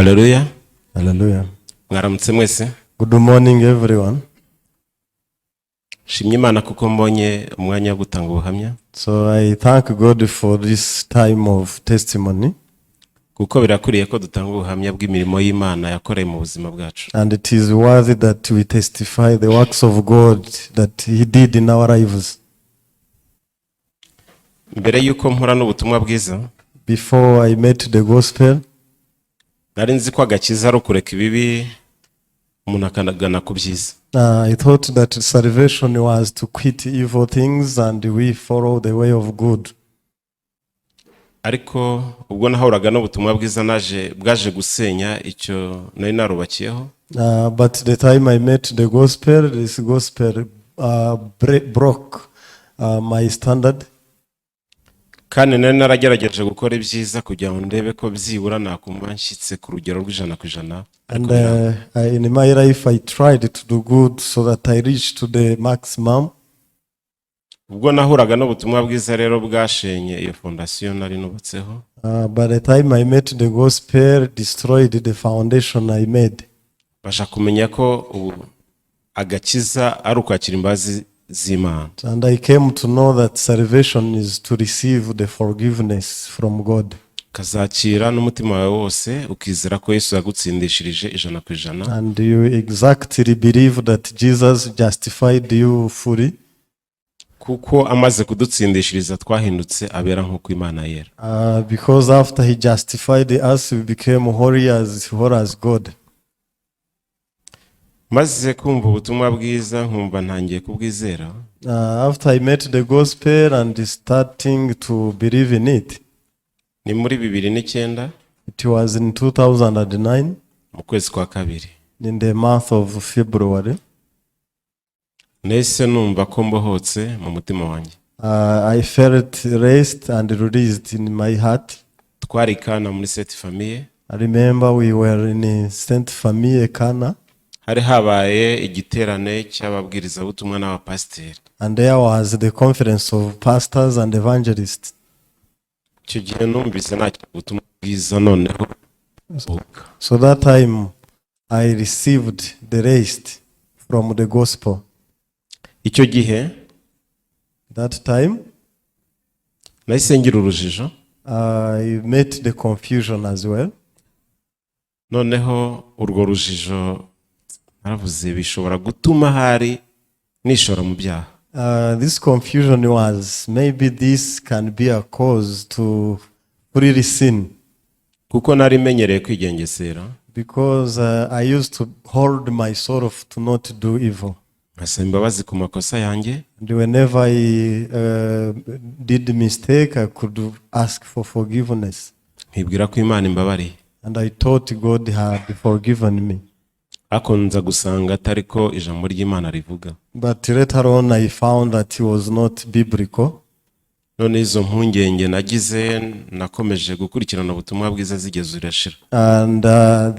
Hallelujah. Hallelujah. Mwaramutse mwese. Good morning, everyone. Shimye Imana kuko mbonye umwanya wo gutanga ubuhamya. So I thank God for this time of testimony. Kuko birakuriye ko dutanga ubuhamya bw'imirimo y'Imana yakoreye mu buzima bwacu. And it is worthy that we testify the works of God that He did in our lives. Mbere yuko mpura n'ubutumwa bwiza, Before I met the gospel, nari nzi ko agakiza ari ukureka ibibi umuntu akanagana ku byiza. I thought that salvation was to quit evil things and we follow the way of good. Ariko ubwo nahuraga n'ubutumwa bwiza bwaje gusenya icyo nari narubakiyeho. But the time I met the gospel, this gospel broke my standard. Kandi nari naragerageje gukora ibyiza kugira ngo ndebe ko byibura nakumva nshyitse ku rugero rw'100%. And in my life I tried to do good so that I reach to the maximum. Ubwo nahuraga n'ubutumwa bwiza rero bwashenye iyo fondation nari nubatseho. By the time I met the gospel, destroyed the foundation I made. Basha kumenya ko ubu agakiza ari ukwakira imbabazi z'Imana. And I came to know that salvation is to receive the forgiveness from God. Kazakira n'umutima wawe wose ukizera ko Yesu yagutsindishirije 100%. And you exactly believe that Jesus justified you fully. Kuko amaze kudutsindishiriza twahindutse abera nk'uko Imana yera. Because after He justified us, we became holy as God. Maze kumva ubutumwa bwiza nkumva ntangiye kubwizera. After I met the gospel and starting to believe in it. Ni muri 2009. It was in 2009. Mu kwezi kwa kabiri. In the month of February. Nese numva ko mbohotse mu mutima wanjye. I felt rest and released in my heart. Twari Kana muri Sainte Famille. I remember we were in Sainte Famille Kana. Hari habaye igiterane cy'ababwiriza butumwa n'abapasiteri. And there was the conference of pastors and evangelists. Icyo gihe numvise nacyo ubutumwa bwiza noneho. So that time I received the rest from the gospel. Icyo gihe that time nahise ngira urujijo. I met the confusion as well. Noneho urwo rujijo naravuze bishobora gutuma hari nishora mu byaha. This confusion was maybe this can be a cause to really sin. Kuko nari menyereye kwigengesera. Because I used to hold myself to not do evil. Nkasaba imbabazi ku makosa yanjye. And whenever I did mistake, I could ask for forgiveness. Nkibwira ko Imana imbabariye. And I thought God had forgiven me. Ako nza gusanga atari ko ijambo ry'Imana rivuga. But later on I found that it was not biblical. None izo mpungenge nagize nakomeje gukurikirana ubutumwa bwiza zigeze urashira. And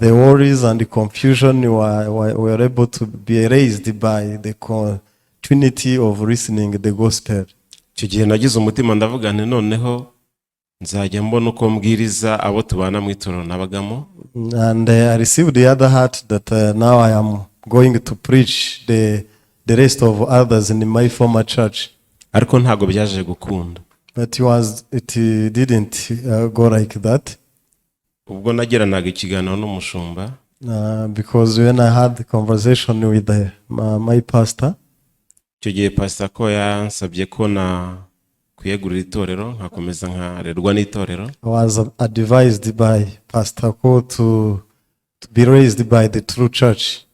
the worries and the confusion were able to be erased by the continuity of listening the gospel. Icyo gihe nagize umutima ndavuga nti noneho nzajya mbona uko mbwiriza abo tubana mu itorero nabagamo. And I received the other heart that now I am going to preach the rest of others in my former church. Ariko ntago byaje gukunda. But it didn't go like that. Ubwo nagiranaga ikiganiro n'umushumba. Because when I had the conversation with my pastor. Icyo gihe pastor ko yansabye ko na kuyegurira itorero nkakomeza nkarerwa n'itorero. I was advised by Pastor Ko to be raised by the true church.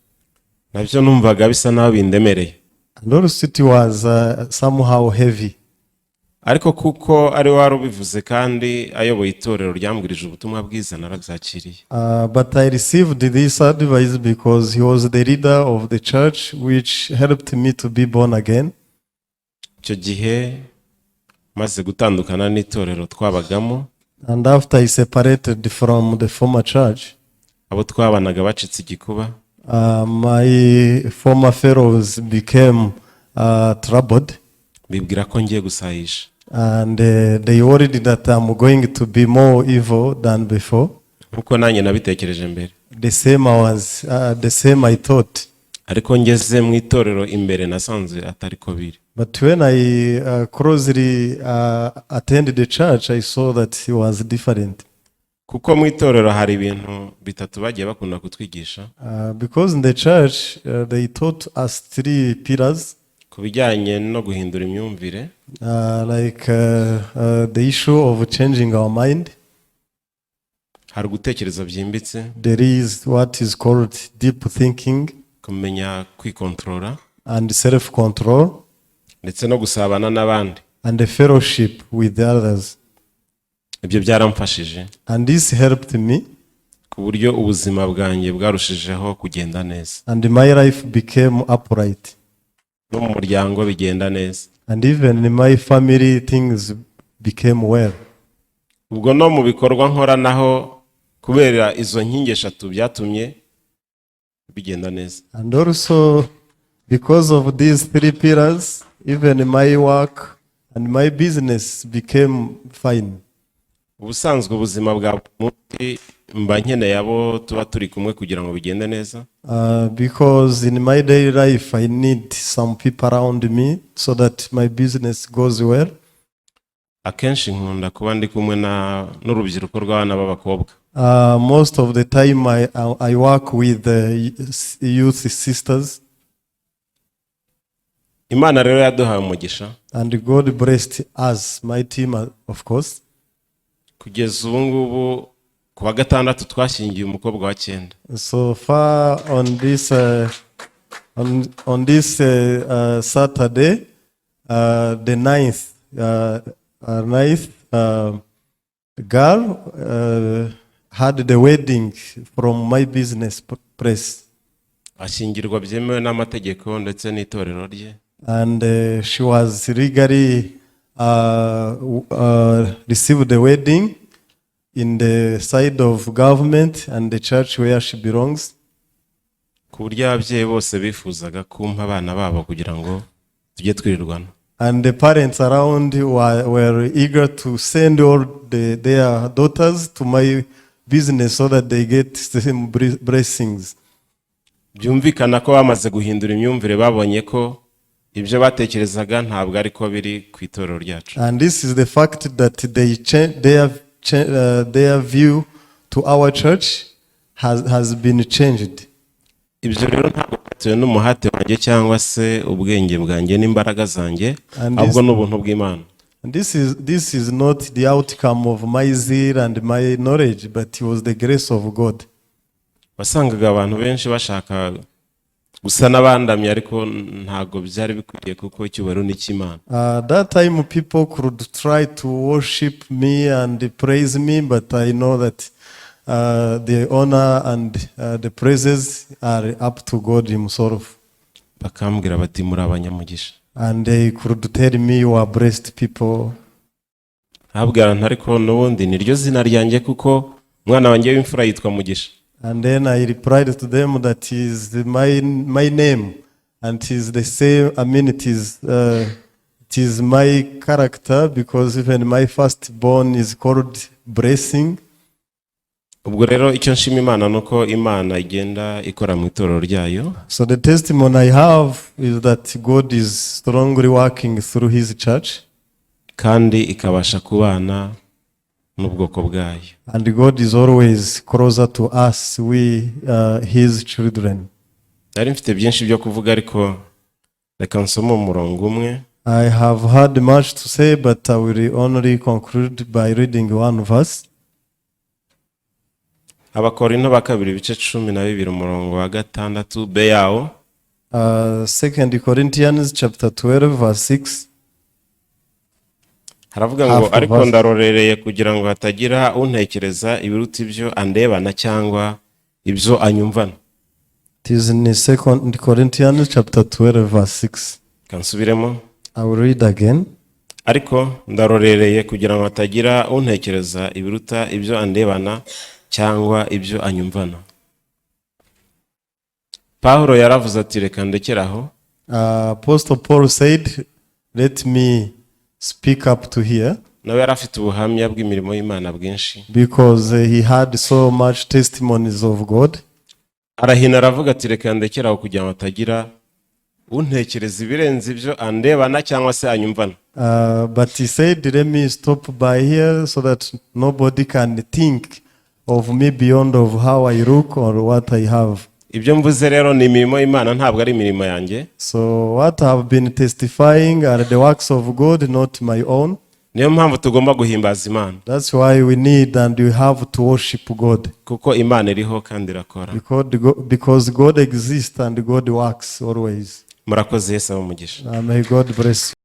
Nabyo numvaga bisa naho bindemereye. And also it was somehow heavy. Ariko kuko ari warubivuze kandi ayoboye itorero ryambwirije ubutumwa bwiza narabyakiriye. But I received this advice because he was the leader of the church which helped me to be born again. Icyo gihe maze gutandukana n'itorero twabagamo. And after I separated from the former church, abo twabanaga bacitse igikuba. My former fellows became troubled. Bibwira ko ngiye gusayisha. And they worried that I'm going to be more evil than before. nkuko nanjye nabitekereje mbere, the same I thought. ariko ngeze mu itorero imbere nasanze atari ko biri. But when I closely attended the church, I saw that it was different. Kuko mu itorero hari ibintu bitatu bagiye bakunda kutwigisha, Because in the church, they taught us 3 pillars, ku bijyanye no guhindura imyumvire, like the issue of changing our mind. hari gutekereza byimbitse, There is what is called deep thinking kumenya kwikontorora, and self-control, ndetse no gusabana n'abandi. and the fellowship with the others. Ibyo byaramfashije And this helped me, ku buryo ubuzima bwanjye bwarushijeho kugenda neza, and my life became upright. no mu muryango bigenda neza. And even in my family, things became well. Ubwo no mu bikorwa nkora naho, kubera izo nkingi eshatu byatumye bigenda neza. And also, because of these 3 pillars, even my work and my business became fine. Ubusanzwe ubuzima bwa buri munsi mba nkeneye abo tuba turi kumwe kugira ngo bigende neza, Because in my daily life, I need some people around me so that my business goes well. akenshi nkunda kuba ndi kumwe n'urubyiruko rw'abana b'abakobwa. Most of the time, I work with the youth sisters. Imana rero yaduhaye umugisha, And God blessed us, my team, of course. kugeza ubu ngubu ku wa gatandatu twashyingiye umukobwa wa 9. So far on this Saturday, the ninth girl had the wedding from my business place, Ashyingirwa byemewe n'amategeko ndetse n'itorero rye, and she was legally received the wedding in the side of government and the church where she belongs. ku buryo ababyeyi bose bifuzaga kumpa abana babo kugira ngo tujye twirirwana. And the parents around were eager to send all their daughters to my business so that they get the same blessings. Byumvikana ko bamaze guhindura imyumvire, babonye ko ibyo batekerezaga ntabwo ariko biri ku itorero ryacu. And this is the fact that their view to our church has been changed. Ibyo rero ntabwo bitewe n'umuhate wanjye cyangwa se ubwenge bwanjye n'imbaraga zanjye, ahubwo n'ubuntu bw'Imana. And this is not the outcome of my zeal and my knowledge, but it was the grace of God. Wasangaga abantu benshi bashaka gusa n'abandamye, ariko ntabwo byari bikwiriye kuko icyubahiro ni cy'Imana. That time people could try to worship me and praise me, but I know that the honor and the praises are up to God himself. Bakambwira bati muri abanyamugisha. And they could tell me you are blessed people. Ntabwira ariko n'ubundi niryo zina ryanjye kuko umwana wanjye w'imfura yitwa Mugisha. And then I replied to them that is my name, and it is the same. I mean, it is my character, because even my firstborn is called Blessing. Ubwo rero icyo nshima Imana nuko Imana igenda ikora mu itorero ryayo. So the testimony I have is that God is strongly working through His church, kandi ikabasha kubana n'ubwoko bwayo. and God is always closer to us, we His children. Nari mfite byinshi byo kuvuga, ariko reka nsome umurongo umwe. I have had much to say, but I will only conclude by reading one verse. Abakorinto ba kabiri ibice 12 umurongo wa 6 b yawo. 2 Corinthians chapter 12 verse 6. Haravuga ngo ariko ndarorereye kugira ngo hatagira untekereza ibiruta ibyo andebana cyangwa ibyo anyumvana. It is in 2 Corinthians chapter 12 verse 6. Kansubiremo. I will read again. Ariko ndarorereye kugira ngo hatagira untekereza ibiruta ibyo andebana cyangwa ibyo anyumvana. Paulo yaravuze ati reka ndekeraho. Apostle Paul said, let me speak up to here. nawe yari afite ubuhamya bw'imirimo y'Imana bwinshi, because he had so much testimonies of God. arahina aravuga ati reka ndekeraho kugira ngo atagira untekereza ibirenze ibyo andebana cyangwa se anyumvana. But he said, let me stop by here so that nobody can think of me beyond of how I look or what I have. Ibyo mvuze rero ni imirimo y'Imana, ntabwo ari imirimo yanjye. So what I have been testifying are the works of God, not my own. Niyo mpamvu tugomba guhimbaza Imana, That's why we need and we have to worship God. kuko Imana iriho kandi irakora. Because God exists and God works always. Murakoze, Yesu abamugisha. May God bless you.